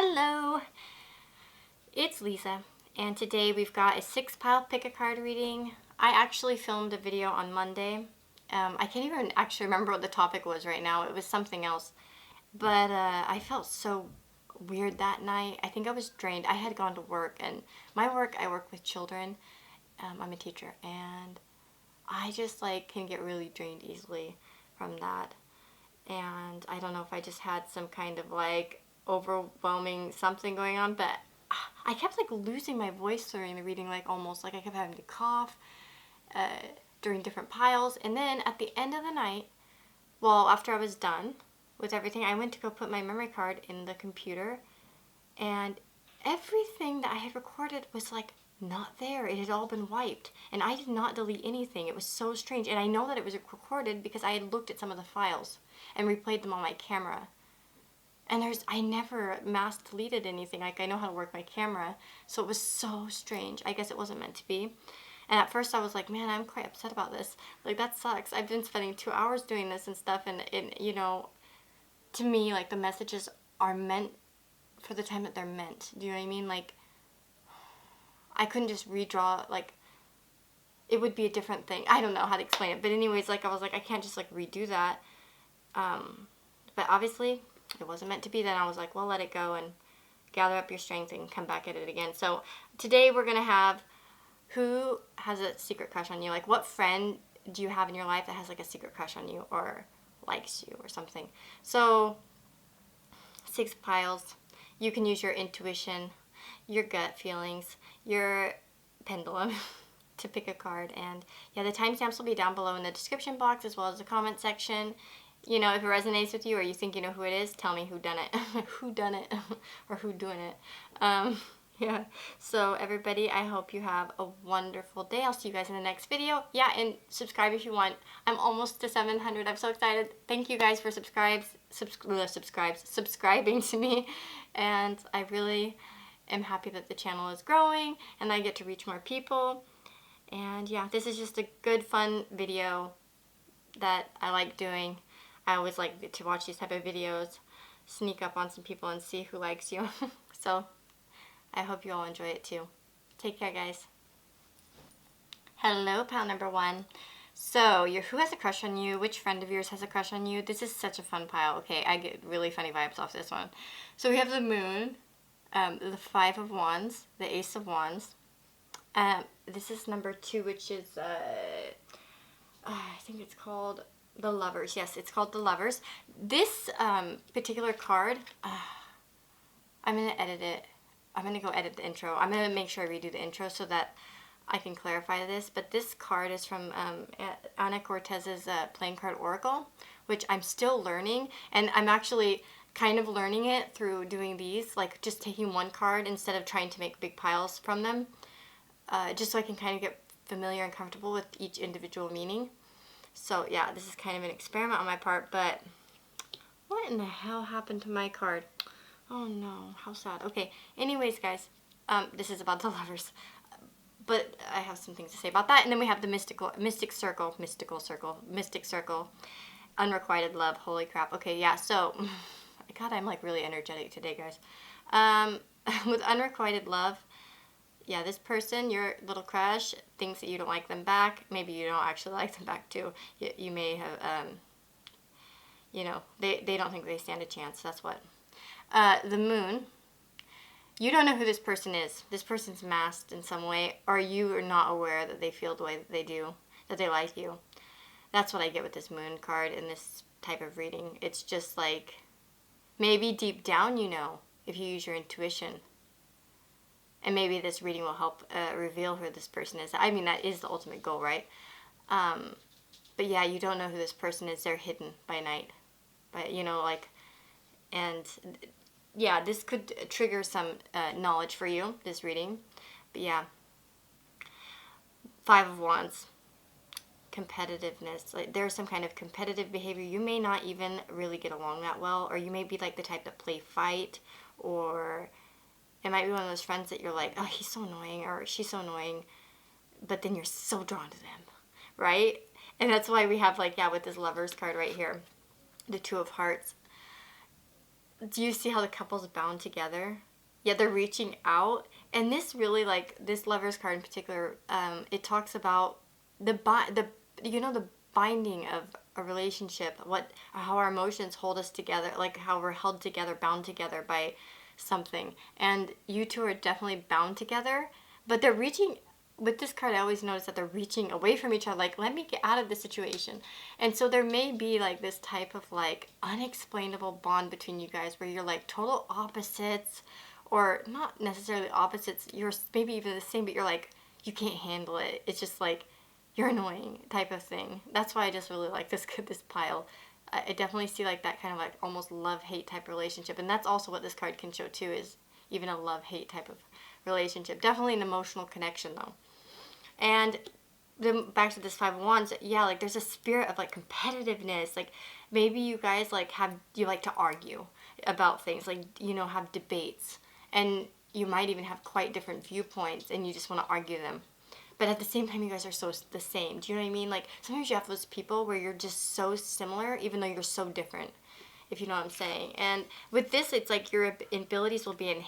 Hello, it's Lisa, and today we've got a 6-pile pick-a-card reading. I actually filmed a video on Monday. I can't even actually remember what the topic was right now. It was something else, but I felt so weird that night. I think I was drained. I had gone to work, and my work, I work with children. I'm a teacher, and I just can get really drained easily from that. And I don't know if I just had some kind of overwhelming something going on, but I kept losing my voice during the reading, almost I kept having to cough during different piles. And then at the end of the night, well, after I was done with everything, I went to go put my memory card in the computer, and everything that I had recorded was not there. It had all been wiped, and I did not delete anything. It was so strange, and I know that it was recorded because I had looked at some of the files and replayed them on my camera. And I never mass deleted anything. I know how to work my camera, so it was so strange. I guess it wasn't meant to be. And at first I was like, man, I'm quite upset about this. That sucks. I've been spending 2 hours doing this and stuff, and to me, the messages are meant for the time that they're meant. Do you know what I mean? I couldn't just redraw, it would be a different thing. I don't know how to explain it. But anyways, I was like, I can't just, redo that. But obviously, it wasn't meant to be then. I was like, well, let it go and gather up your strength and come back at it again. So today we're going to have who has a secret crush on you. What friend do you have in your life that has, a secret crush on you or likes you or something. So 6 piles. You can use your intuition, your gut feelings, your pendulum to pick a card. And yeah, the timestamps will be down below in the description box as well as the comment section. If it resonates with you or you think you know who it is, tell me who done it. Who done it or who doing it. Yeah, so everybody, I hope you have a wonderful day. I'll see you guys in the next video. Yeah, and subscribe if you want. I'm almost to 700. I'm so excited. Thank you guys for subscribing to me. And I really am happy that the channel is growing and I get to reach more people. And yeah, this is just a good, fun video that I like doing. I always like to watch these type of videos, sneak up on some people and see who likes you. So I hope you all enjoy it too. Take care, guys. Hello, pile number 1. So, who has a crush on you? Which friend of yours has a crush on you? This is such a fun pile. Okay, I get really funny vibes off this one. So we have the Moon, the 5 of Wands, the Ace of Wands. This is number 2, which is, I think it's called the Lovers. Yes, it's called the Lovers. This particular card, I'm going to edit it. I'm going to go edit the intro. I'm going to make sure I redo the intro so that I can clarify this. But this card is from Ana Cortez's Playing Card Oracle, which I'm still learning. And I'm actually kind of learning it through doing these, just taking one card instead of trying to make big piles from them. Just so I can kind of get familiar and comfortable with each individual meaning. So yeah, this is kind of an experiment on my part, but what in the hell happened to my card? Oh no, how sad. Okay, anyways guys, this is about the Lovers, but I have some things to say about that. And then we have the Mystic Circle, Unrequited Love. Holy crap. Okay, yeah, so, God, I'm really energetic today, guys. With Unrequited Love, yeah, this person, your little crush, thinks that you don't like them back. Maybe you don't actually like them back too. You may have, they don't think they stand a chance. That's what. The Moon, you don't know who this person is. This person's masked in some way, or you are not aware that they feel the way that they do, that they like you. That's what I get with this Moon card in this type of reading. It's just maybe deep down you know, if you use your intuition. And maybe this reading will help reveal who this person is. I mean, that is the ultimate goal, right? But yeah, you don't know who this person is. They're hidden by night. But, and yeah, this could trigger some knowledge for you, this reading. But yeah, 5 of Wands, competitiveness. There's some kind of competitive behavior. You may not even really get along that well, or you may be the type that play fight, or it might be one of those friends that you're oh, he's so annoying, or she's so annoying, but then you're so drawn to them, right? And that's why we have yeah, with this Lovers card right here, the 2 of Hearts. do you see how the couple's bound together? Yeah, they're reaching out. And this really, like, this Lover's card in particular, it talks about the binding of a relationship, how our emotions hold us together, like how we're held together, bound together by something. And you two are definitely bound together, but they're reaching, with this card, I always notice that they're reaching away from each other, like, let me get out of this situation. And so there may be like this type of like unexplainable bond between you guys where you're like total opposites, or not necessarily opposites, you're maybe even the same, but you're like, you can't handle it. It's just like, you're annoying type of thing. That's why I just really like this pile. I definitely see like that kind of like almost love-hate type relationship. And that's also what this card can show too, is even a love-hate type of relationship. Definitely an emotional connection though. And then back to this Five of Wands, yeah, like there's a spirit of like competitiveness. Like maybe you guys like you like to argue about things, like, you know, have debates. And you might even have quite different viewpoints and you just want to argue them. But at the same time, you guys are so the same. Do you know what I mean? Like sometimes you have those people where you're just so similar even though you're so different, if you know what I'm saying. And with this, it's like your abilities will be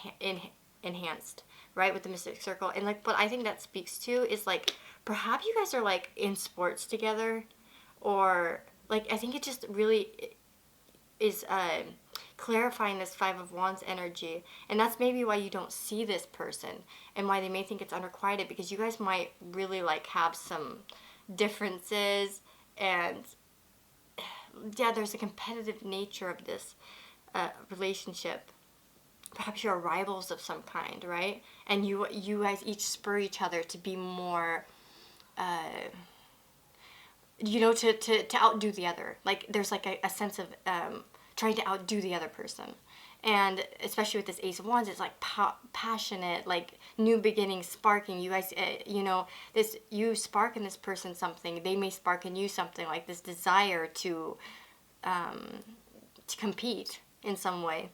enhanced, right, with the Mystic Circle. And like what I think that speaks to is like perhaps you guys are like in sports together, or like I think it just really is clarifying this Five of Wands energy. And that's maybe why you don't see this person and why they may think it's unrequited, because you guys might really like have some differences. And yeah, there's a competitive nature of this relationship. Perhaps you're rivals of some kind, right? And you guys each spur each other to be more you know, to outdo the other. Like there's like a sense of trying to outdo the other person. And especially with this Ace of Wands, it's like passionate, like new beginnings, sparking. You guys, you know, you spark in this person something, they may spark in you something, like this desire to compete in some way.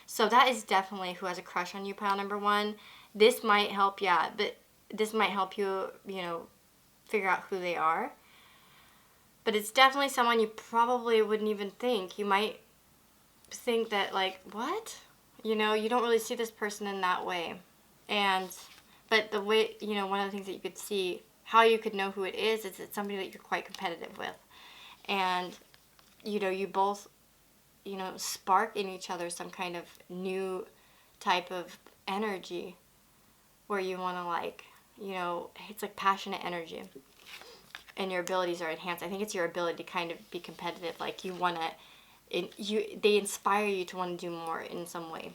So that is definitely who has a crush on you, pile number one. This might help, yeah, but this might help you, you know, figure out who they are. But it's definitely someone you probably wouldn't even think. You might think that like, what? You know, you don't really see this person in that way. But the way, you know, one of the things that you could see, how you could know who it is it's somebody that you're quite competitive with. And, you know, you both, you know, spark in each other some kind of new type of energy where you want to like, you know, it's like passionate energy. And your abilities are enhanced. I think it's your ability to kind of be competitive. Like you want to, they inspire you to want to do more in some way.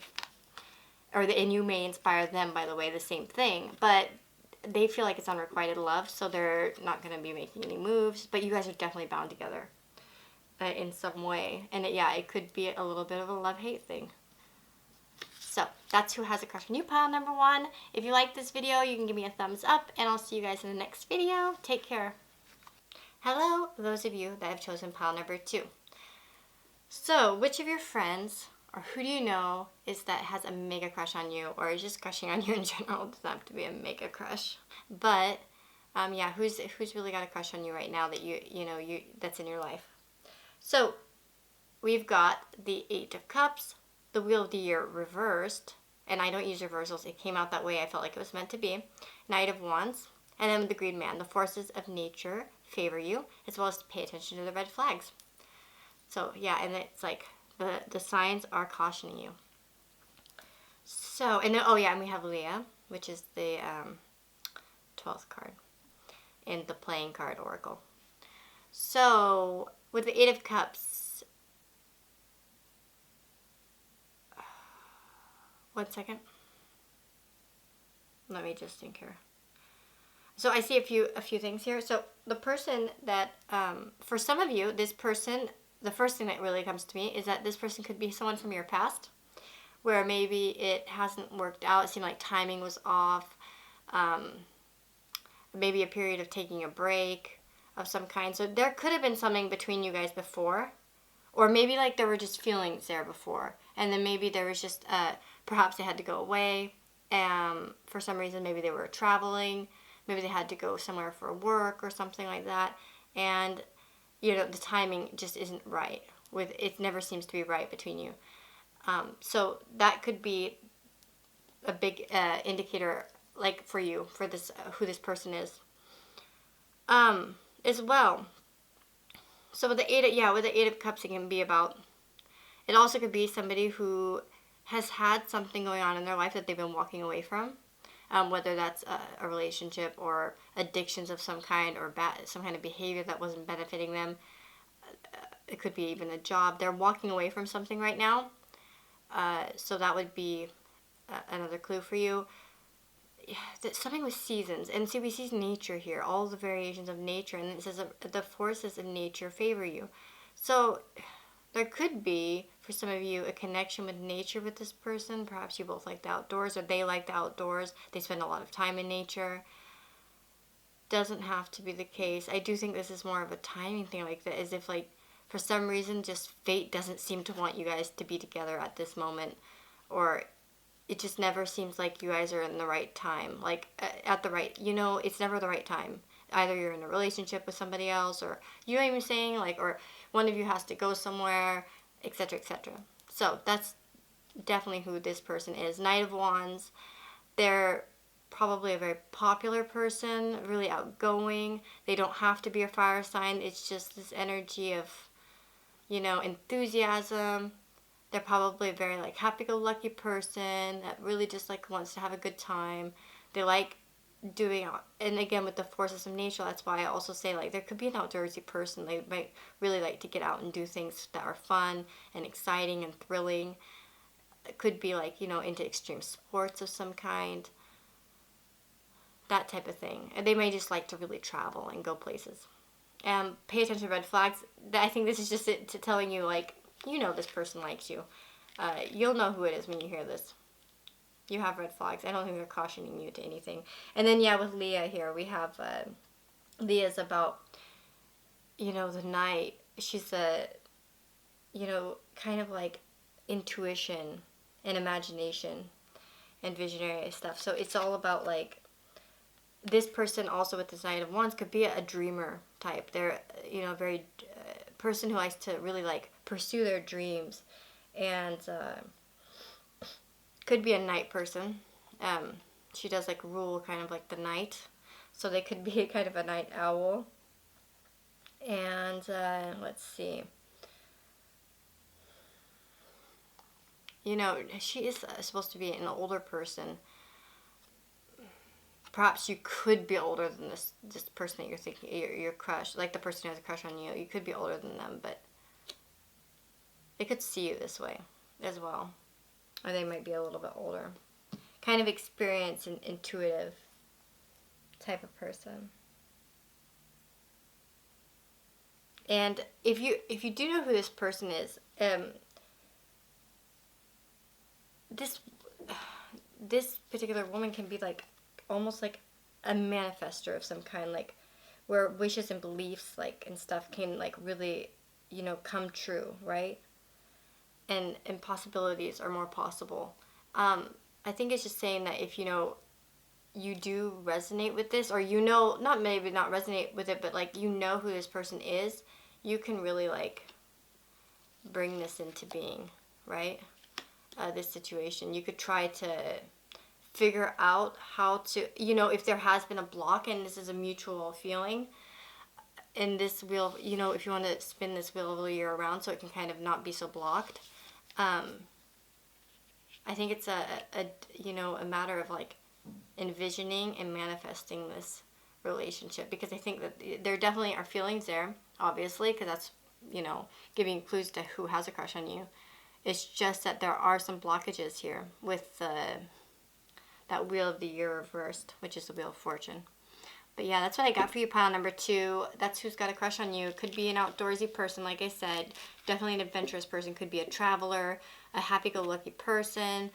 And you may inspire them, by the way, the same thing. But they feel like it's unrequited love, so they're not going to be making any moves. But you guys are definitely bound together in some way. And it could be a little bit of a love-hate thing. So that's who has a crush on you, pile number one. If you like this video, you can give me a thumbs up. And I'll see you guys in the next video. Take care. Hello, those of you that have chosen pile number two. So, which of your friends, or who do you know, is that has a mega crush on you, or is just crushing on you in general? It doesn't have to be a mega crush. But, yeah, who's really got a crush on you right now that you know, that's in your life? So, we've got the Eight of Cups, the Wheel of the Year reversed, and I don't use reversals. It came out that way. I felt like it was meant to be. Knight of Wands, and then the Green Man, the forces of nature favor you, as well as to pay attention to the red flags. So yeah, and it's like the signs are cautioning you. So, and then, oh yeah, and we have Leah, which is the 12th card in the playing card oracle. So with the Eight of Cups, one second, let me just think here. So I see a few things here. So the person that, for some of you, this person, the first thing that really comes to me is that this person could be someone from your past, where maybe it hasn't worked out. It seemed like timing was off. Maybe a period of taking a break of some kind. So there could have been something between you guys before, or maybe like there were just feelings there before, and then maybe there was just perhaps they had to go away. For some reason, maybe they were traveling. Maybe they had to go somewhere for work or something like that. And, you know, the timing just isn't right. It never seems to be right between you. So that could be a big indicator, like for you, for this who this person is. As well. So with with the Eight of Cups, it can be about. It also could be somebody who has had something going on in their life that they've been walking away from, whether that's a relationship or addictions of some kind, or some kind of behavior that wasn't benefiting them. It could be even a job. They're walking away from something right now. So that would be another clue for you. Something with seasons, and see, we see nature here, all the variations of nature, and it says the forces of nature favor you. So there could be, for some of you, a connection with nature with this person. Perhaps you both like the outdoors, or they like the outdoors. They spend a lot of time in nature. Doesn't have to be the case. I do think this is more of a timing thing, like that, as if like for some reason just fate doesn't seem to want you guys to be together at this moment, or it just never seems like you guys are in the right time, like at the right, it's never the right time. Either you're in a relationship with somebody else, or you know what I'm saying, like, or one of you has to go somewhere, etc., etc. So that's definitely who this person is. Knight of Wands. They're probably a very popular person, really outgoing. They don't have to be a fire sign. It's just this energy of, enthusiasm. They're probably a very like happy-go-lucky person that really just like wants to have a good time. They like doing, and again with the forces of nature, that's why I also say like there could be an outdoorsy person. They might really like to get out and do things that are fun and exciting and thrilling. It could be like, into extreme sports of some kind, that type of thing. And they may just like to really travel and go places. Pay attention to red flags. I think this is just it to telling you, like, this person likes you. You'll know who it is when you hear this. You have red flags. I don't think they're cautioning you to anything. And then, with Leah here, we have Leah's about, the night. She's a, kind of like intuition and imagination and visionary stuff. So it's all about like, this person also with this Knight of Wands could be a dreamer type. They're, very person who likes to really like pursue their dreams, and could be a night person. She does like rule kind of like the night, so they could be kind of a night owl. And let's see. She is supposed to be an older person. Perhaps you could be older than this person that you're thinking, your crush, like the person who has a crush on you. You could be older than them, but they could see you this way as well. Or they might be a little bit older. Kind of experienced and intuitive type of person. And if you do know who this person is, this particular woman can be like almost like a manifester of some kind, like where wishes and beliefs like and stuff can like really come true, right? And possibilities are more possible. I think it's just saying that if you do resonate with this, or not maybe not resonate with it, but like who this person is, you can really like bring this into being, right? This situation, you could try to figure out how to, if there has been a block and this is a mutual feeling, and this wheel, if you want to spin this wheel all year around so it can kind of not be so blocked, I think it's a matter of like envisioning and manifesting this relationship, because I think that there definitely are feelings there, obviously, because that's, giving clues to who has a crush on you. It's just that there are some blockages here with that Wheel of the Year reversed, which is the Wheel of Fortune. But yeah, that's what I got for you, pile number 2. That's who's got a crush on you. Could be an outdoorsy person, like I said. Definitely an adventurous person. Could be a traveler, a happy-go-lucky person.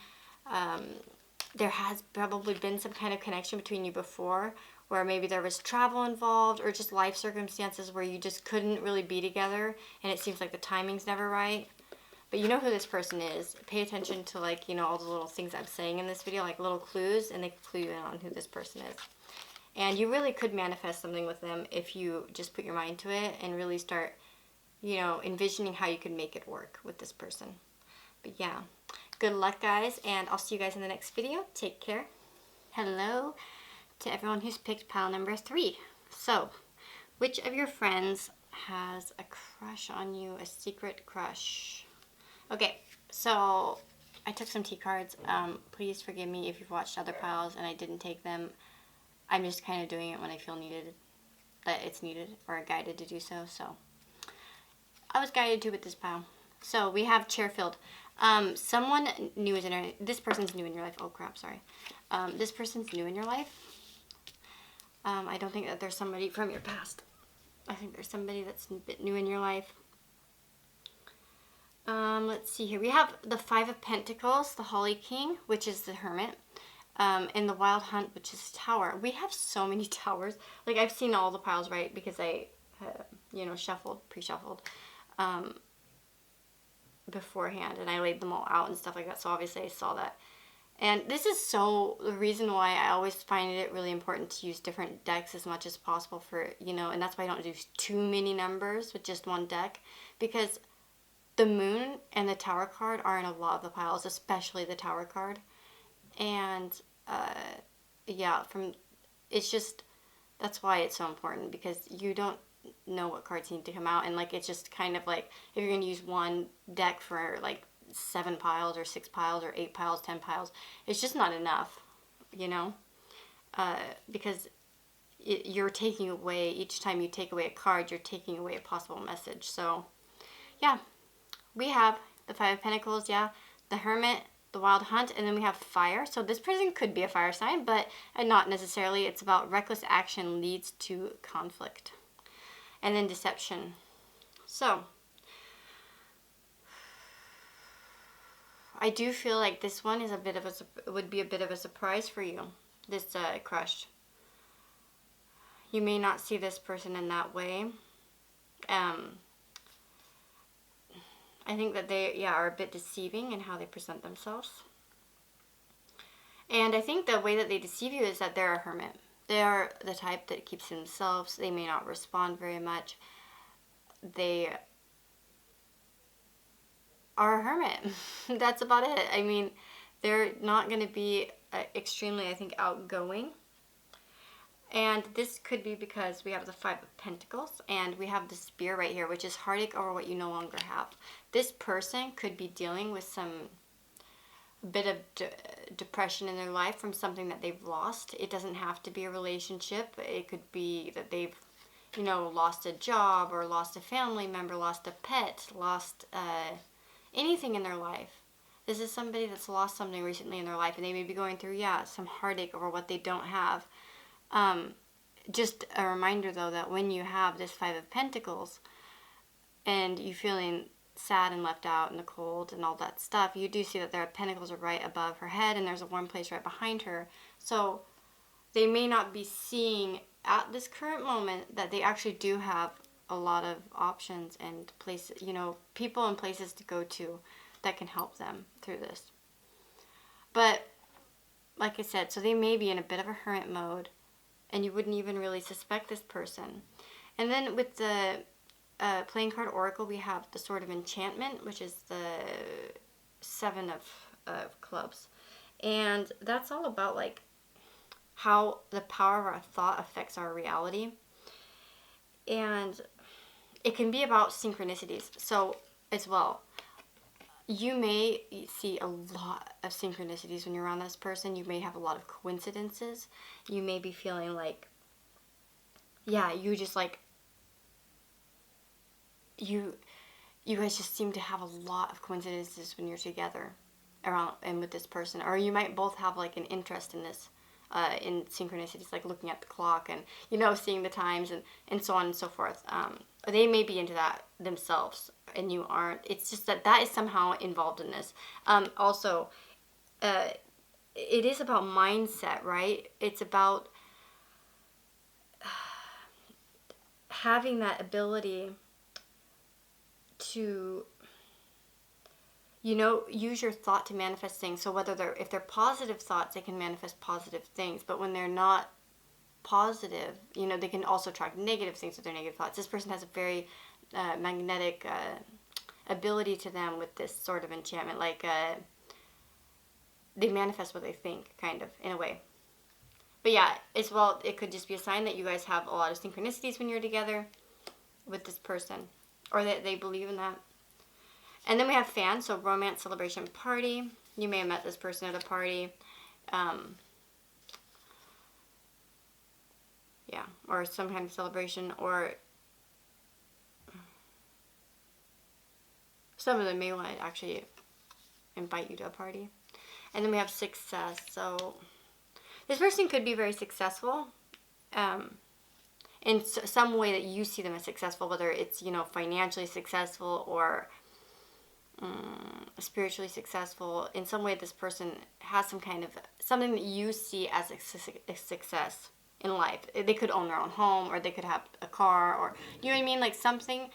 There has probably been some kind of connection between you before, where maybe there was travel involved, or just life circumstances where you just couldn't really be together, and it seems like the timing's never right. But you know who this person is. Pay attention to like, all the little things I'm saying in this video, like little clues, and they can clue you in on who this person is. And you really could manifest something with them if you just put your mind to it and really start, envisioning how you could make it work with this person. But yeah, Good luck, guys, and I'll see you guys in the next video. Take care. Hello to everyone who's picked pile number 3. So, which of your friends has a crush on you, a secret crush? Okay, so I took some tea cards. Please forgive me if you've watched other piles and I didn't take them. I'm just kind of doing it when I feel that it's needed or guided to do so. So I was guided to with this pile. So we have chair filled. Someone new is in this person's new in your life. Oh crap, sorry. This person's new in your life. I don't think that there's somebody from your past. I think there's somebody that's a bit new in your life. Let's see here. We have the 5 of Pentacles, the Holly King, which is the Hermit, and the Wild Hunt, which is Tower. We have so many towers. Like, I've seen all the piles, right, because I, pre-shuffled beforehand, and I laid them all out and stuff like that, so obviously I saw that. And this is the reason why I always find it really important to use different decks as much as possible for, and that's why I don't do too many numbers with just one deck, because the Moon and the Tower card are in a lot of the piles, especially the Tower card. And, that's why it's so important, because you don't know what cards need to come out, and, like, it's just kind of like, if you're going to use one deck for, like, 7 piles, or 6 piles, or 8 piles, 10 piles, it's just not enough, because you're taking away, each time you take away a card, you're taking away a possible message. So, yeah. We have the 5 of Pentacles, the Hermit, the Wild Hunt, and then we have Fire. So this person could be a fire sign, but not necessarily. It's about reckless action leads to conflict. And then Deception. So, I do feel like this one is would be a bit of a surprise for you, this crush. You may not see this person in that way. I think that they, are a bit deceiving in how they present themselves. And I think the way that they deceive you is that they're a hermit. They are the type that keeps to themselves. They may not respond very much. They are a hermit. That's about it. I mean, they're not going to be extremely, I think, outgoing. And this could be because we have the 5 of Pentacles, and we have the Spear right here, which is heartache over what you no longer have. This person could be dealing with a bit of depression in their life from something that they've lost. It doesn't have to be a relationship. It could be that they've, lost a job, or lost a family member, lost a pet, lost anything in their life. This is somebody that's lost something recently in their life, and they may be going through, some heartache over what they don't have. Just a reminder, though, that when you have this 5 of Pentacles and you feeling sad and left out in the cold and all that stuff, you do see that their pentacles are right above her head, and there's a warm place right behind her. So they may not be seeing at this current moment that they actually do have a lot of options and places, people and places to go to that can help them through this. But like I said, so they may be in a bit of a hermit mode, and you wouldn't even really suspect this person. And then with the playing card Oracle, we have the Sword of Enchantment, which is the 7 of clubs. And that's all about, like, how the power of our thought affects our reality. And it can be about synchronicities. So, as well, you may see a lot of synchronicities when you're around this person. You may have a lot of coincidences. You may be feeling like, you just, like, you guys just seem to have a lot of coincidences when you're together around and with this person. Or you might both have, like, an interest in this, in synchronicities, like looking at the clock and, seeing the times and so on and so forth. They may be into that themselves, and you aren't. It's just that is somehow involved in this. Also, it is about mindset, right? It's about having that ability to, use your thought to manifest things. So if they're positive thoughts, they can manifest positive things. But when they're not positive, they can also attract negative things with their negative thoughts. This person has a very magnetic ability to them with this sort of enchantment. Like, they manifest what they think, kind of, in a way. But yeah, as well, it could just be a sign that you guys have a lot of synchronicities when you're together with this person, or that they believe in that. And then we have fan, so romance, celebration, party. You may have met this person at a party. Yeah, or some kind of celebration, or some of them may want to actually invite you to a party. And then we have success. So this person could be very successful in some way that you see them as successful, whether it's, you know, financially successful or spiritually successful. In some way, this person has some kind of something that you see as a success in life. They could own their own home, or they could have a car, or, you know what I mean? Like, something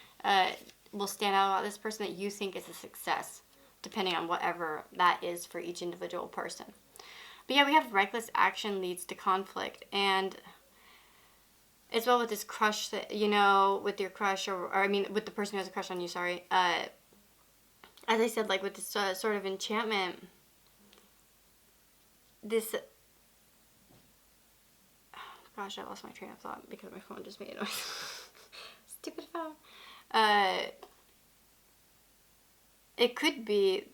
will stand out about this person that you think is a success, depending on whatever that is for each individual person. But yeah, we have reckless action leads to conflict, and as well with this crush that, you know, with your crush, or I mean, with the person who has a crush on you, sorry. As I said, like with this sort of enchantment, this, gosh, I lost my train of thought because my phone just made a noise. Stupid phone. It could be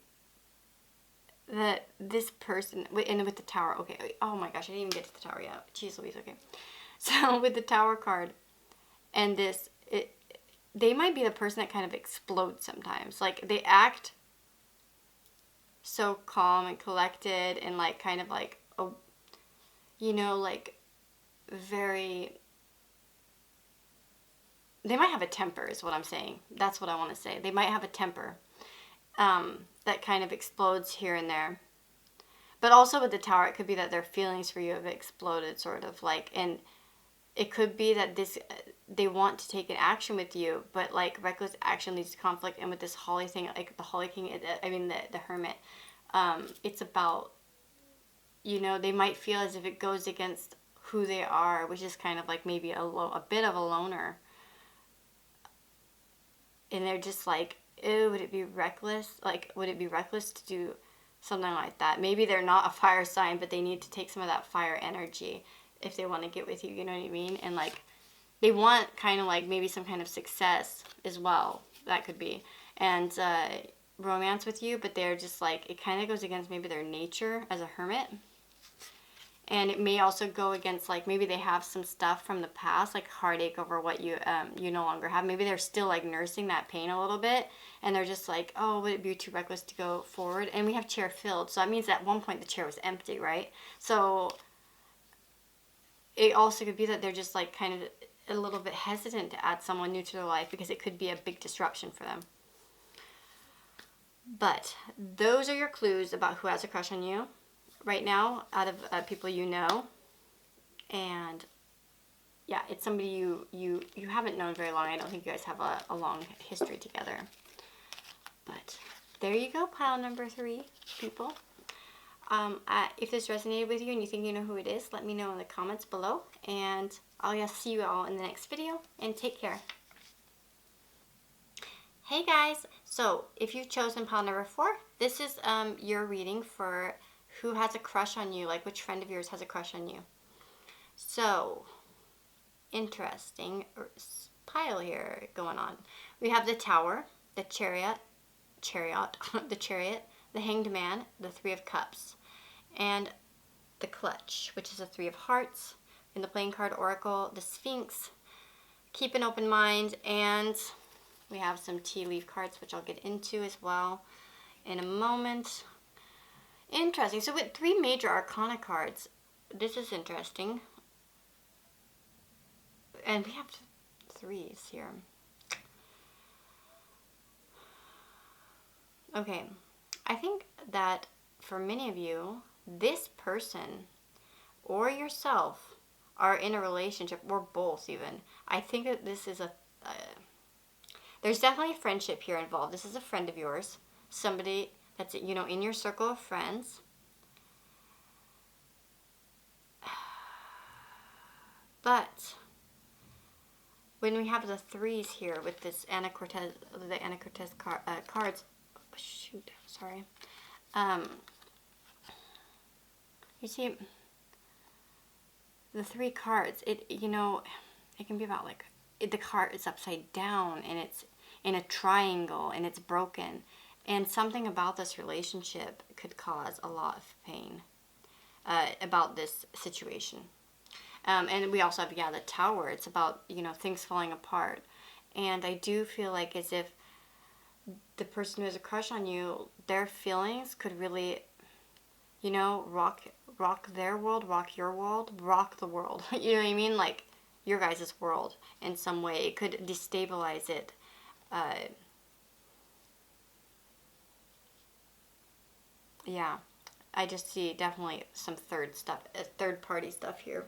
that this person, and with the tower, okay, oh my gosh, I didn't even get to the tower yet. Jeez Louise, okay. So with the tower card and this, they might be the person that kind of explodes sometimes. Like, they act so calm and collected and like kind of like, you know, like very, they might have a temper is what I'm saying. That's what I want to say. They might have a temper that kind of explodes here and there. But also with the tower, it could be that their feelings for you have exploded, sort of like, and it could be that they want to take an action with you, but like reckless action leads to conflict. And with this Holly thing, like the Holly King, the Hermit, it's about, you know, they might feel as if it goes against who they are, which is kind of like maybe a bit of a loner. And they're just like, ew, would it be reckless? Like, would it be reckless to do something like that? Maybe they're not a fire sign, but they need to take some of that fire energy if they want to get with you, you know what I mean? And like, they want kind of like maybe some kind of success as well. That could be. And romance with you, but they're just like, it kind of goes against maybe their nature as a hermit. And it may also go against, like, maybe they have some stuff from the past, like heartache over what you no longer have. Maybe they're still like nursing that pain a little bit, and they're just like, oh, would it be too reckless to go forward? And we have chair filled, so that means at one point the chair was empty, right? So it also could be that they're just like kind of a little bit hesitant to add someone new to their life because it could be a big disruption for them. But those are your clues about who has a crush on you right now out of people you know. And yeah, it's somebody you haven't known very long. I don't think you guys have a long history together. But there you go, pile number 3, people. If this resonated with you and you think you know who it is, let me know in the comments below. And I'll see you all in the next video, and take care. Hey guys, so if you've chosen pile number 4, this is your reading for who has a crush on you, like which friend of yours has a crush on you. So, interesting pile here going on. We have the Tower, the Chariot, the Chariot, the Hanged Man, the 3 of Cups, and the Clutch, which is a 3 of Hearts. In the playing card Oracle, the Sphinx, keep an open mind, and we have some tea leaf cards, which I'll get into as well in a moment. Interesting. So with 3 major arcana cards, this is interesting. And we have 3s here. Okay. I think that for many of you, this person or yourself are in a relationship, or both even. I think that this is there's definitely a friendship here involved. This is a friend of yours. Somebody that's, you know, in your circle of friends. But when we have the 3s here with this Ana Cortez, the Ana Cortez cards, shoot, sorry. You see, the 3 cards, it can be about like the card is upside down and it's in a triangle and it's broken. And something about this relationship could cause a lot of pain about this situation. And we also have, the Tower. It's about, things falling apart. And I do feel like as if the person who has a crush on you, their feelings could really, rock their world, rock your world, rock the world. You know what I mean? Like your guys' world in some way. It could destabilize it. Yeah, I just see definitely some third party stuff here.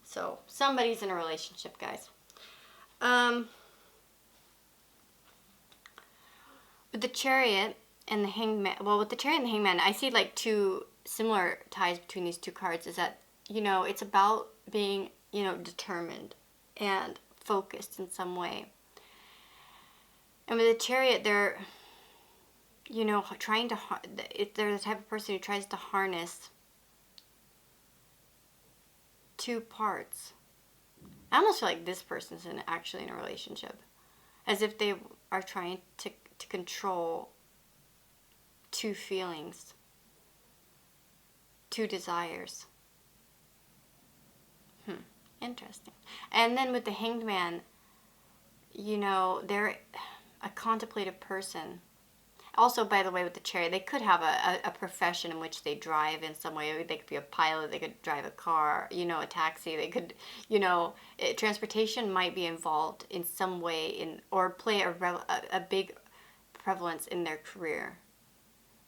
So somebody's in a relationship, guys. With the Chariot and the Hangman, with the Chariot and the Hangman, I see like 2 similar ties between these 2 cards. Is that, it's about being, determined and focused in some way. And with the Chariot, they're, trying to, they're the type of person who tries to harness 2 parts. I almost feel like this person's actually in a relationship. As if they are trying to control 2 feelings, 2 desires. Interesting. And then with the Hanged Man, they're a contemplative person. Also, by the way, with the Chariot, they could have a profession in which they drive in some way. They could be a pilot, they could drive a car, a taxi. They could, transportation might be involved in some way or play a big prevalence in their career.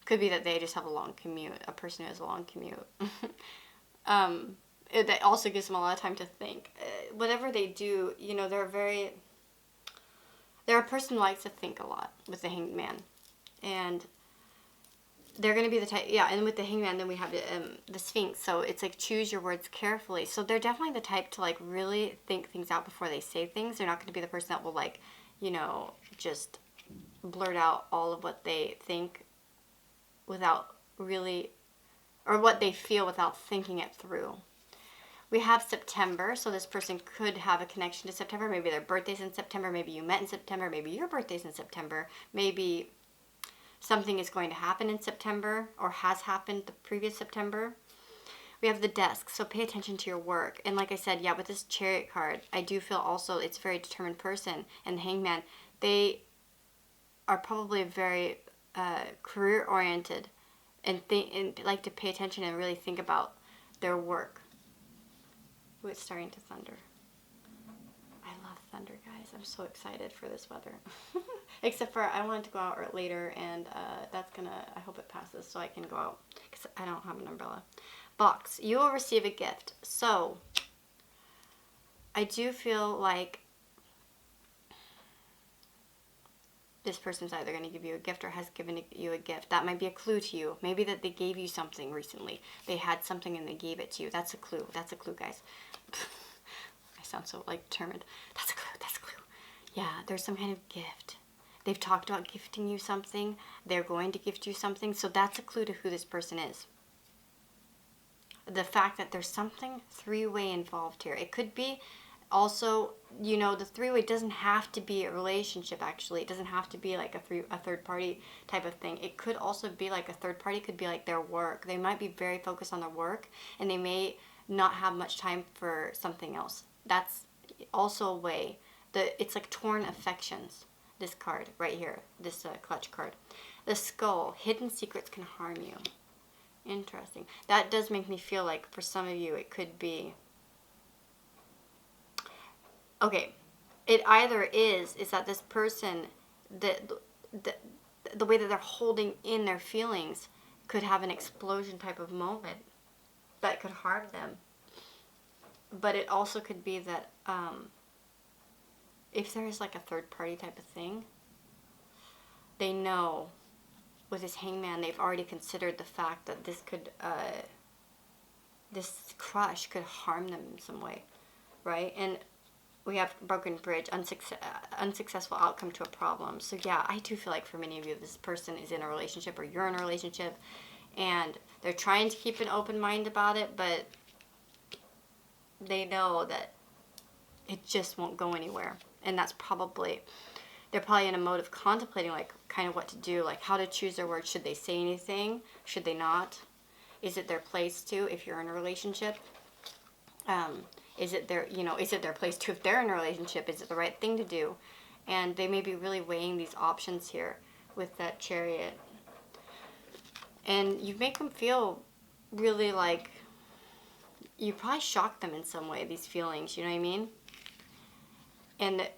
Could be that they just have a long commute, a person who has a long commute. That also gives them a lot of time to think. Whatever they do, they're a person who likes to think a lot with the Hanged Man. And they're going to be the type, and with the Hangman, then we have the Sphinx. So it's like choose your words carefully. So they're definitely the type to like really think things out before they say things. They're not going to be the person that will like, just blurt out all of what they think without really, or what they feel without thinking it through. We have September, so this person could have a connection to September. Maybe their birthday's in September. Maybe you met in September. Maybe your birthday's in September. Maybe something is going to happen in September or has happened the previous September. We have the Desk, so pay attention to your work. And like I said, with this Chariot card, I do feel also it's a very determined person. And the Hangman, they are probably very career-oriented and like to pay attention and really think about their work. Ooh, it's starting to thunder. I love thunder, guys. I'm so excited for this weather. Except for I wanted to go out later, and that's gonna, I hope it passes so I can go out because I don't have an umbrella. Box, you will receive a gift. So I do feel like this person's either going to give you a gift or has given you a gift. That might be a clue to you. Maybe that they gave you something recently. They had something and they gave it to you. That's a clue. That's a clue, guys. I sound so like determined. That's a clue. That's a clue. Yeah, there's some kind of gift. They've talked about gifting you something. They're going to gift you something. So that's a clue to who this person is. The fact that there's something 3-way involved here. It could be also, the 3-way doesn't have to be a relationship, actually. It doesn't have to be like a third party type of thing. It could also be like a third party could be like their work. They might be very focused on their work and they may not have much time for something else. That's also a way. It's like torn affections, this card right here, this clutch card. The Skull, hidden secrets can harm you. Interesting. That does make me feel like for some of you it could be, okay, it either is that this person, the way that they're holding in their feelings could have an explosion type of moment that could harm them. But it also could be that if there is like a third party type of thing, they know with this Hangman, they've already considered the fact that this could, this crush could harm them in some way, right? And we have broken bridge, unsuccessful outcome to a problem. So yeah, I do feel like for many of you, this person is in a relationship or you're in a relationship, and They're trying to keep an open mind about it, but they know that it just won't go anywhere. And that's probably, they're probably in a mode of contemplating, like, kind of what to do, like how to choose their words. Should they say anything? Should they not? Is it their place to, if you're in a relationship? Is it their, is it their place to, if they're in a relationship? Is it the right thing to do? And they may be really weighing these options here with that Chariot. And you make them feel really like, you probably shock them in some way, these feelings, you know what I mean? And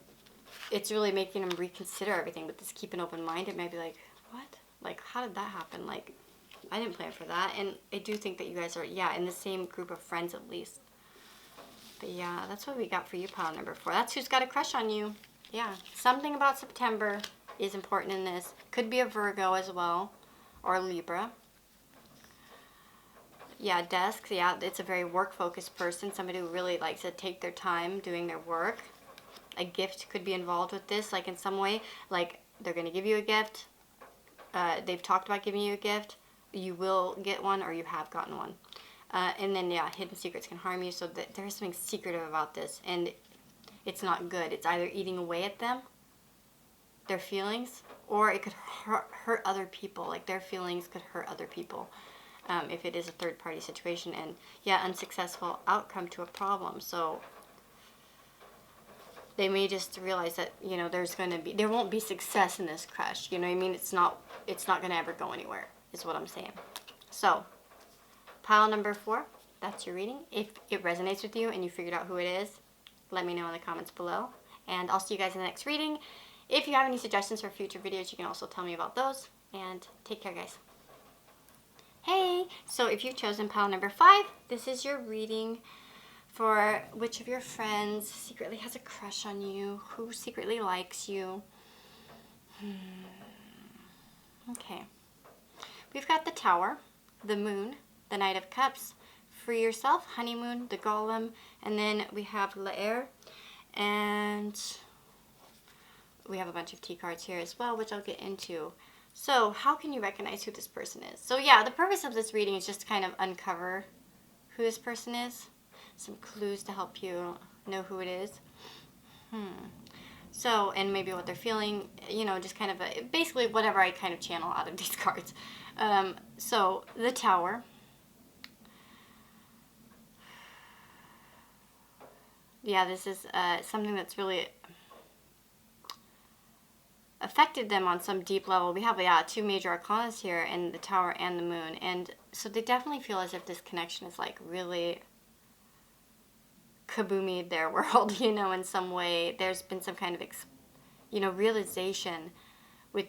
it's really making them reconsider everything, but this keep an open mind. It may be like, what? Like, how did that happen? Like, I didn't plan for that. And I do think that you guys are, yeah, in the same group of friends at least. But yeah, that's what we got for you, pile number 4. That's who's got a crush on you. Yeah, something about September is important in this. Could be a Virgo as well, or a Libra. Yeah, desk. Yeah, it's a very work-focused person. Somebody who really likes to take their time doing their work. A gift could be involved with this, like in some way. Like, they're going to give you a gift. They've talked about giving you a gift. You will get one, or you have gotten one. And then, yeah, hidden secrets can harm you. So there is something secretive about this. And it's not good. It's either eating away at them, their feelings, or it could hurt other people. Like, their feelings could hurt other people. If it is a third-party situation. And, yeah, unsuccessful outcome to a problem. So they may just realize that, there won't be success in this crush. You know what I mean? It's not going to ever go anywhere, is what I'm saying. So, pile number 4, that's your reading. If it resonates with you and you figured out who it is, let me know in the comments below. And I'll see you guys in the next reading. If you have any suggestions for future videos, you can also tell me about those. And take care, guys. Hey! So if you've chosen pile number 5, this is your reading for which of your friends secretly has a crush on you, who secretly likes you. Okay. We've got the Tower, the Moon, the Knight of Cups, Free Yourself, Honeymoon, the Golem, and then we have L'Air, and we have a bunch of T cards here as well, which I'll get into. So, how can you recognize who this person is? So yeah, the purpose of this reading is just to kind of uncover who this person is. Some clues to help you know who it is. So, and maybe what they're feeling, just kind of basically whatever I kind of channel out of these cards. So, the Tower. Yeah, this is something that's really affected them on some deep level. We have, 2 major arcanas here in the Tower and the Moon. And so they definitely feel as if this connection is like really kaboomied their world, in some way. There's been some kind of, realization with,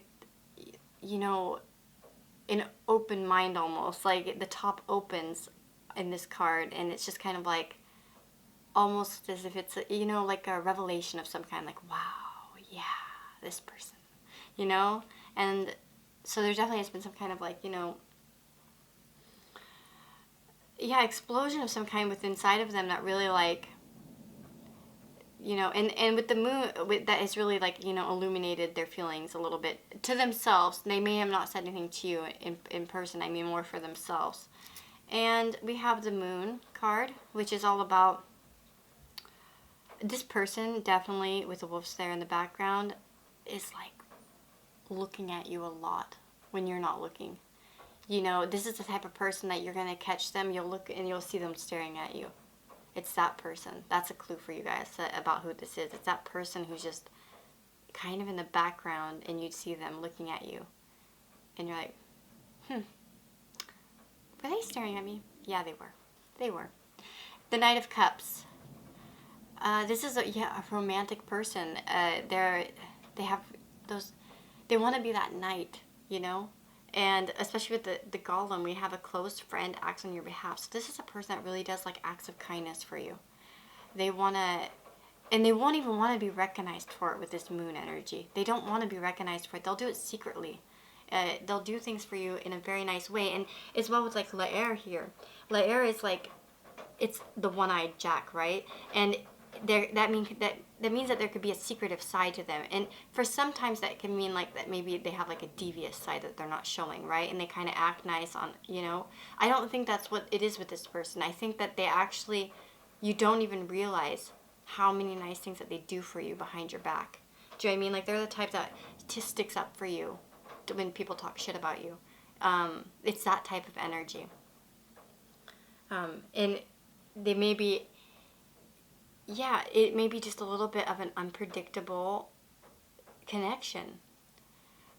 an open mind almost. Like the top opens in this card and it's just kind of like, almost as if it's, like a revelation of some kind. Like, wow, yeah, this person, And so there definitely has been some kind of like, explosion of some kind within inside of them that really like, and with the Moon, that has really like, illuminated their feelings a little bit to themselves. They may have not said anything to you in person. I mean more for themselves. And we have the Moon card, which is all about this person, definitely with the wolves there in the background, is like looking at you a lot when you're not looking. This is the type of person that you're going to catch them. You'll look and you'll see them staring at you. It's that person. That's a clue for you guys about who this is. It's that person who's just kind of in the background and you'd see them looking at you. And you're like, were they staring at me? Yeah, they were. They were. The Knight of Cups. This is a romantic person. They want to be that knight, And especially with the Golem, we have a close friend acts on your behalf. So this is a person that really does like acts of kindness for you. They want to, and they won't even want to be recognized for it with this Moon energy. They don't want to be recognized for it. They'll do it secretly. They'll do things for you in a very nice way. And as well with like L'Air here. L'Air is like, it's the one-eyed Jack, right? And that means that there could be a secretive side to them. And for sometimes that can mean like that maybe they have like a devious side that they're not showing, right? And they kind of act nice on, you know. I don't think that's what it is with this person. I think that they actually, you don't even realize how many nice things that they do for you behind your back. Do you know what I mean? Like they're the type that just sticks up for you when people talk shit about you. It's that type of energy. And they may be, yeah, it may be just a little bit of an unpredictable connection.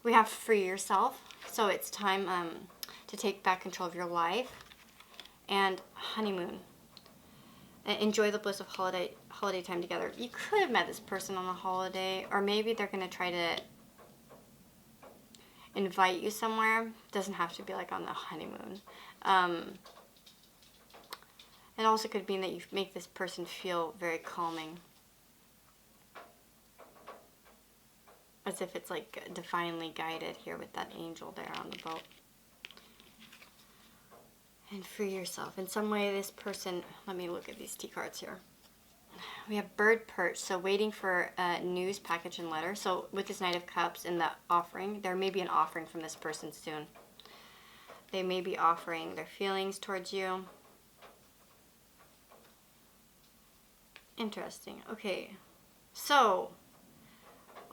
We have free yourself, so it's time to take back control of your life. And honeymoon. Enjoy the bliss of holiday time together. You could have met this person on a holiday, or maybe they're going to try to invite you somewhere. Doesn't have to be like on the honeymoon. It also could mean that you make this person feel very calming. As if it's like divinely guided here with that angel there on the boat. And free yourself. In some way this person, let me look at these T cards here. We have bird perch, so waiting for a news package and letter. So with this Knight of Cups and the offering, there may be an offering from this person soon. They may be offering their feelings towards you. Interesting. Okay. So,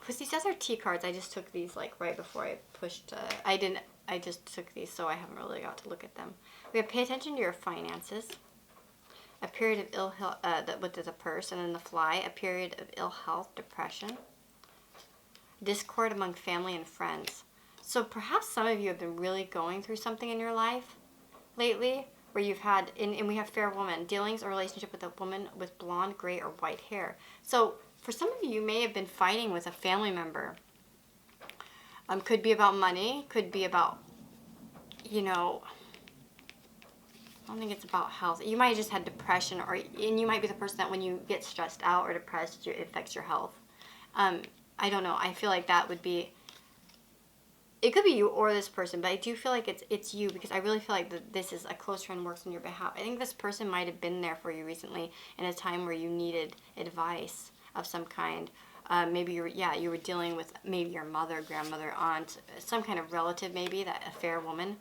with these other T cards, I just took these like right before I pushed. I just took these, so I haven't really got to look at them. We have pay attention to your finances. A period of ill health, with the purse, and then the fly. A period of ill health, depression. Discord among family and friends. So perhaps some of you have been really going through something in your life lately, where you've had, and we have fair woman, dealings or relationship with a woman with blonde, gray, or white hair. So for some of you, you may have been fighting with a family member. Could be about money, could be about, you know, I don't think it's about health. You might have just had depression, and you might be the person that when you get stressed out or depressed, it affects your health. I don't know. I feel like that would be, it could be you or this person, but I do feel like it's you, because I really feel like this is a close friend works on your behalf. I think this person might have been there for you recently in a time where you needed advice of some kind. Maybe you were dealing with maybe your mother, grandmother, aunt, some kind of relative, maybe that a fair woman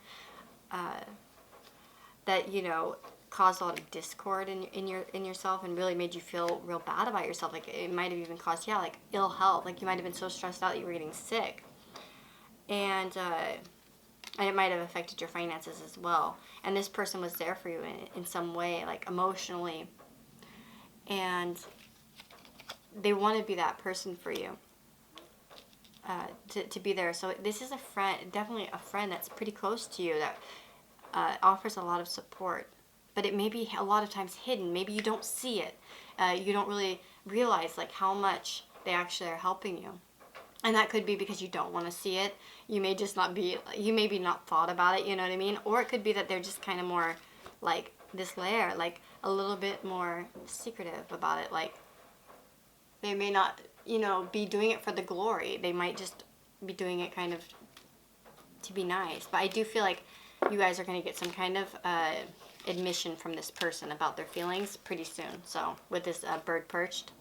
that, you know, caused a lot of discord in yourself and really made you feel real bad about yourself. Like it might have even caused like ill health. Like you might have been so stressed out that you were getting sick. And it might have affected your finances as well. And this person was there for you in some way, like emotionally. And they want to be that person for you, to be there. So this is a friend, definitely a friend that's pretty close to you, that offers a lot of support. But it may be a lot of times hidden. Maybe you don't see it. You don't really realize like how much they actually are helping you. And that could be because you don't want to see it. You may just not be, you maybe not thought about it, you know what I mean? Or it could be that they're just kind of more like this layer, like a little bit more secretive about it. Like they may not, you know, be doing it for the glory. They might just be doing it kind of to be nice. But I do feel like you guys are going to get some kind of admission from this person about their feelings pretty soon. So with this bird perched,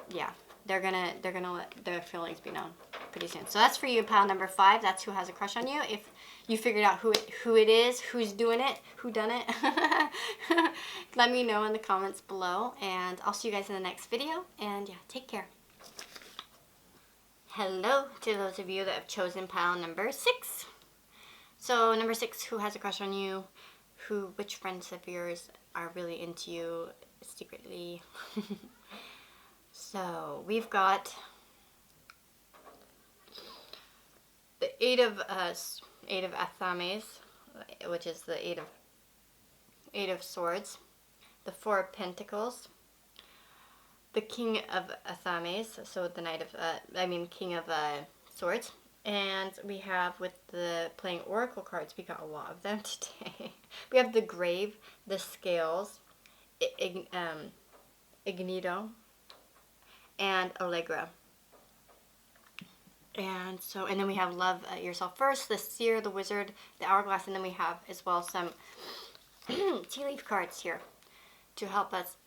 yeah. They're gonna let their feelings be known pretty soon. So that's for you, pile number 5. That's who has a crush on you. If you figured out who it is, who's doing it, who done it, let me know in the comments below. And I'll see you guys in the next video. And yeah, take care. Hello to those of you that have chosen pile number 6. So number 6, who has a crush on you? Which friends of yours are really into you secretly? So we've got the Eight of Athames, which is the Eight of Swords, the Four of Pentacles, the King of Athames, so the King of Swords, and we have with the playing Oracle cards, we got a lot of them today. We have the Grave, the Scales, Ignito, and Allegra. And then we have Love Yourself First, the Seer, the Wizard, the Hourglass, and then we have as well some tea leaf cards here to help us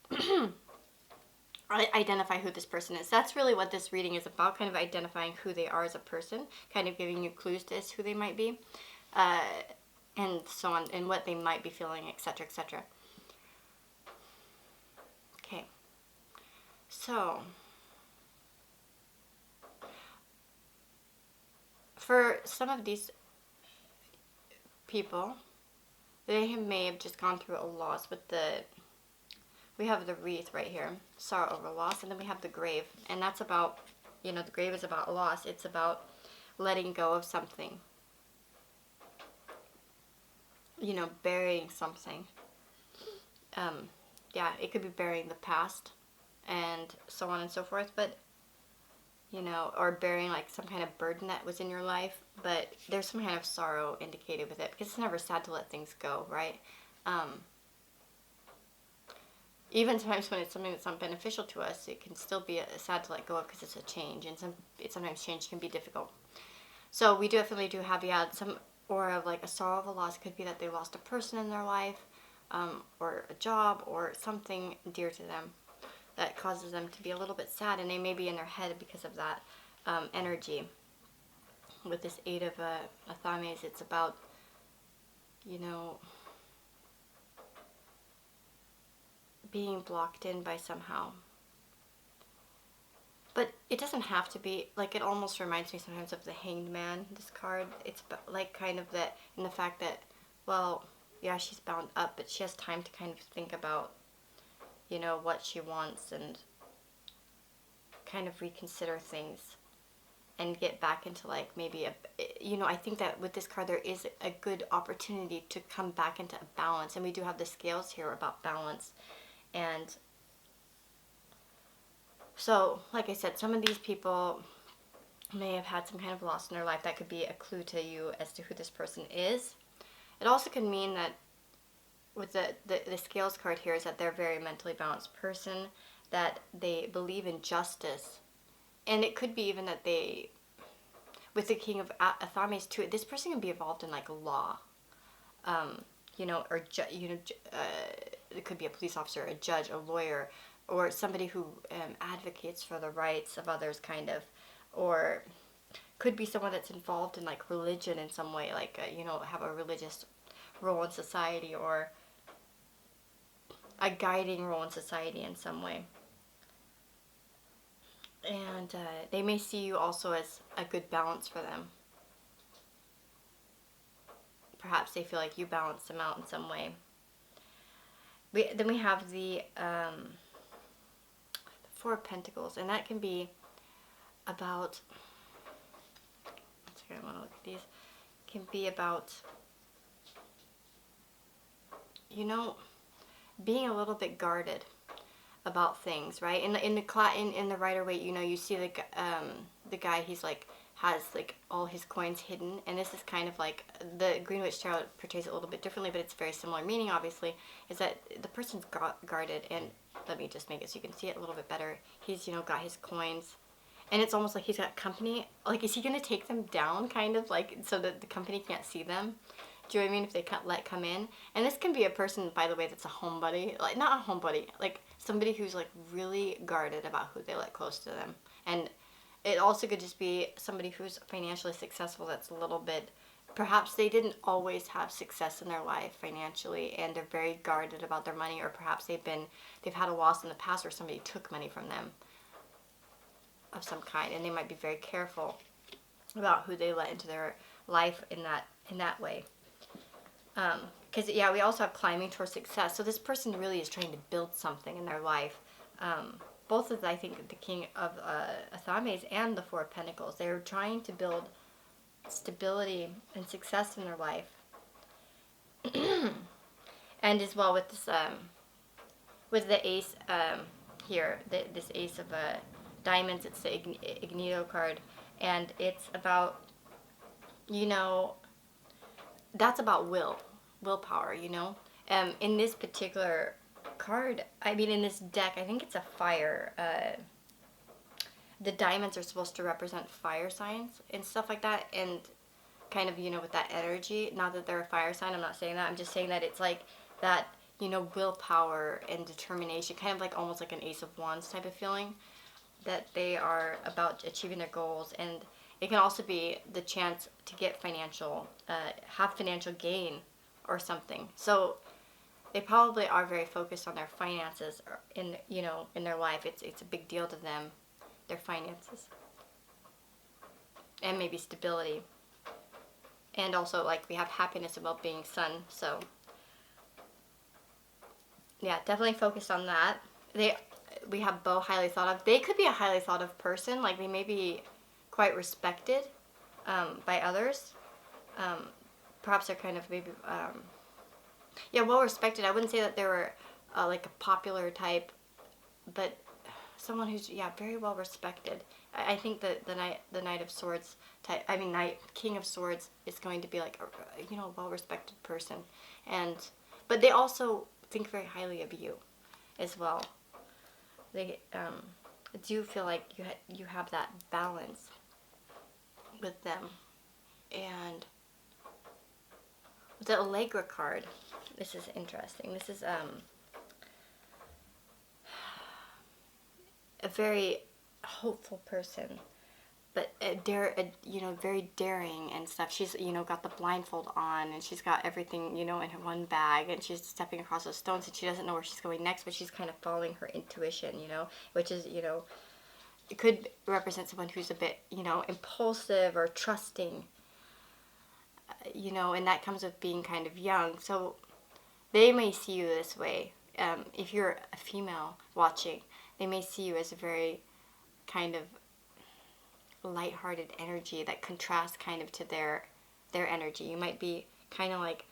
identify who this person is. That's really what this reading is about, kind of identifying who they are as a person, kind of giving you clues as to who they might be, and so on, and what they might be feeling, etc., etc. Okay, so for some of these people, they may have just gone through a loss with we have the wreath right here, sorrow over loss, and then we have the grave, and that's about, the grave is about loss. It's about letting go of something, burying something. Yeah, it could be burying the past and so on and so forth, but, or burying like some kind of burden that was in your life, but there's some kind of sorrow indicated with it, because it's never sad to let things go, right? Even sometimes when it's something that's not beneficial to us, it can still be sad to let go of, because it's a change, and sometimes change can be difficult. So we definitely do have, some aura of like a sorrow of a loss. It could be that they lost a person in their life, or a job, or something dear to them that causes them to be a little bit sad, and they may be in their head because of that energy. With this Eight of Athames, it's about, being blocked in by somehow. But it doesn't have to be, like, it almost reminds me sometimes of the Hanged Man, this card. It's like kind of that, in the fact that, well, yeah, she's bound up, but she has time to kind of think about, what she wants, and kind of reconsider things, and get back into like maybe I think that with this card there is a good opportunity to come back into a balance, and we do have the scales here about balance. And so, like I said, some of these people may have had some kind of loss in their life. That could be a clue to you as to who this person is. It also could mean that with the scales card here is that they're a very mentally balanced person, that they believe in justice. And it could be even that they, with the King of Athames too, this person can be involved in like law, or it could be a police officer, a judge, a lawyer, or somebody who advocates for the rights of others, kind of, or could be someone that's involved in like religion in some way, like have a religious role in society, or a guiding role in society in some way. And they may see you also as a good balance for them. Perhaps they feel like you balance them out in some way. Then we have the Four of Pentacles, and that can be about, I want to look at these, can be about, being a little bit guarded about things, right? In the Rider-Waite, you see the guy, he's like has like all his coins hidden, and this is kind of like the Green Witch Tarot portrays it a little bit differently, but it's very similar meaning. Obviously, is that the person's guarded, and let me just make it so you can see it a little bit better. He's got his coins, and it's almost like he's got company. Like, is he gonna take them down, kind of like, so that the company can't see them? Do you know what I mean? If they can't come in. And this can be a person, by the way, that's a homebody. Like, not a homebody, like somebody who's like really guarded about who they let close to them. And it also could just be somebody who's financially successful that's a little bit, perhaps they didn't always have success in their life financially, and they're very guarded about their money, or perhaps they've had a loss in the past where somebody took money from them of some kind, and they might be very careful about who they let into their life in that way. Because, we also have climbing towards success. So this person really is trying to build something in their life. Both of, I think, the King of Athames and the Four of Pentacles, they're trying to build stability and success in their life. And as well with this, with the Ace here, this Ace of Diamonds, it's the Ignito card, and it's about, that's about willpower, in this particular card, in this deck, I think it's a fire, the diamonds are supposed to represent fire signs and stuff like that, and kind of, with that energy, not that they're a fire sign, I'm not saying that, I'm just saying that it's like that you know, willpower and determination, kind of like almost like an Ace of Wands type of feeling, that they are about achieving their goals. And it can also be the chance to get have financial gain or something. So they probably are very focused on their finances in, you know, in their life. It's a big deal to them, their finances, and maybe stability. And also, like, we have happiness and well-being, sun. So yeah, definitely focused on that. We have bow, highly thought of. They could be a highly thought of person. Like, they may be quite respected by others. Perhaps they're kind of maybe yeah, well respected. I wouldn't say that they were like a popular type, but someone who's, yeah, very well respected. I think that the Knight of Swords type, I mean King of Swords is going to be like a, you know, well respected person, and but they also think very highly of you as well. They do feel like you have that balance with them. And the Allegra card, this is interesting. This is a very hopeful person, but you know, very daring and stuff. She's, you know, got the blindfold on, and she's got everything, you know, in her one bag, and she's stepping across those stones, and she doesn't know where she's going next, but she's kind of following her intuition, you know, which is, you know, it could represent someone who's a bit, you know, impulsive or trusting, you know, and that comes with being kind of young. So they may see you this way. If you're a female watching, they may see you as a very kind of lighthearted energy that contrasts kind of to their energy. You might be kind of like,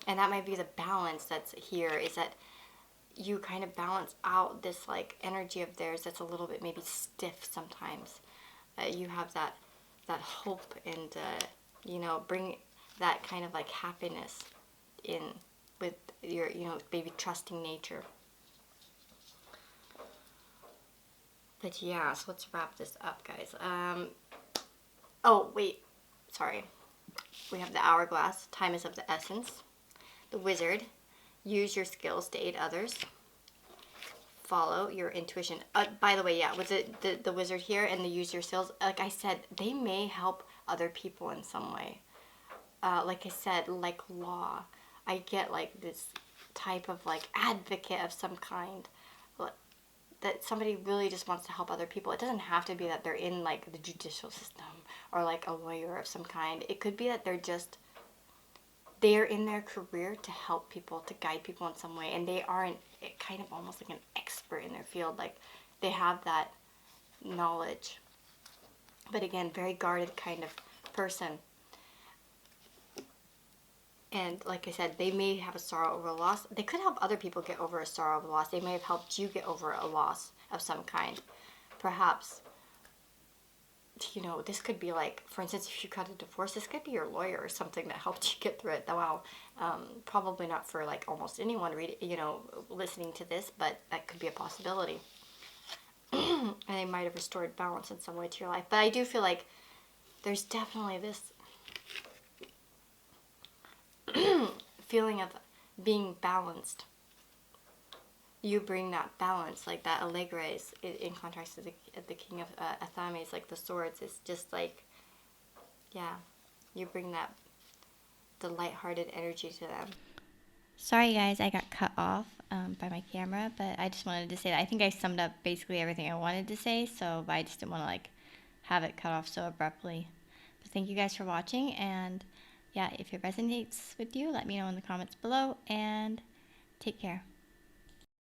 and that might be the balance that's here, is that you kind of balance out this like energy of theirs that's a little bit maybe stiff sometimes. You have that hope and you know, bring that kind of like happiness in with your, you know, maybe trusting nature. But yeah, so let's wrap this up, guys. Oh wait, sorry. We have the Hourglass. Time is of the essence. The Wizard. Use your skills to aid others. Follow your intuition. By the way, yeah, with the Wizard here and the use your skills, like I said, they may help other people in some way. Like I said, like law. I get like this type of like advocate of some kind. That somebody really just wants to help other people. It doesn't have to be that they're in like the judicial system or like a lawyer of some kind. It could be that they're in their career to help people, to guide people in some way, and they aren't kind of almost like an expert in their field. Like they have that knowledge, but again, very guarded kind of person. And like I said, they may have a sorrow over a loss. They could help other people get over a sorrow of a loss. They may have helped you get over a loss of some kind. Perhaps, you know, this could be like, for instance, if you got a divorce, this could be your lawyer or something that helped you get through it. Wow, probably not for like almost anyone listening to this, but that could be a possibility. And they might have restored balance in some way to your life. But I do feel like there's definitely this feeling of being balanced. You bring that balance, like that Allegra is in contrast to the King of Athames, like the swords. It's just like, yeah, you bring the lighthearted energy to them. Sorry guys, I got cut off by my camera, but I just wanted to say that I think I summed up basically everything I wanted to say, so I just didn't want to like have it cut off so abruptly. But thank you guys for watching, and yeah, if it resonates with you, let me know in the comments below, and take care.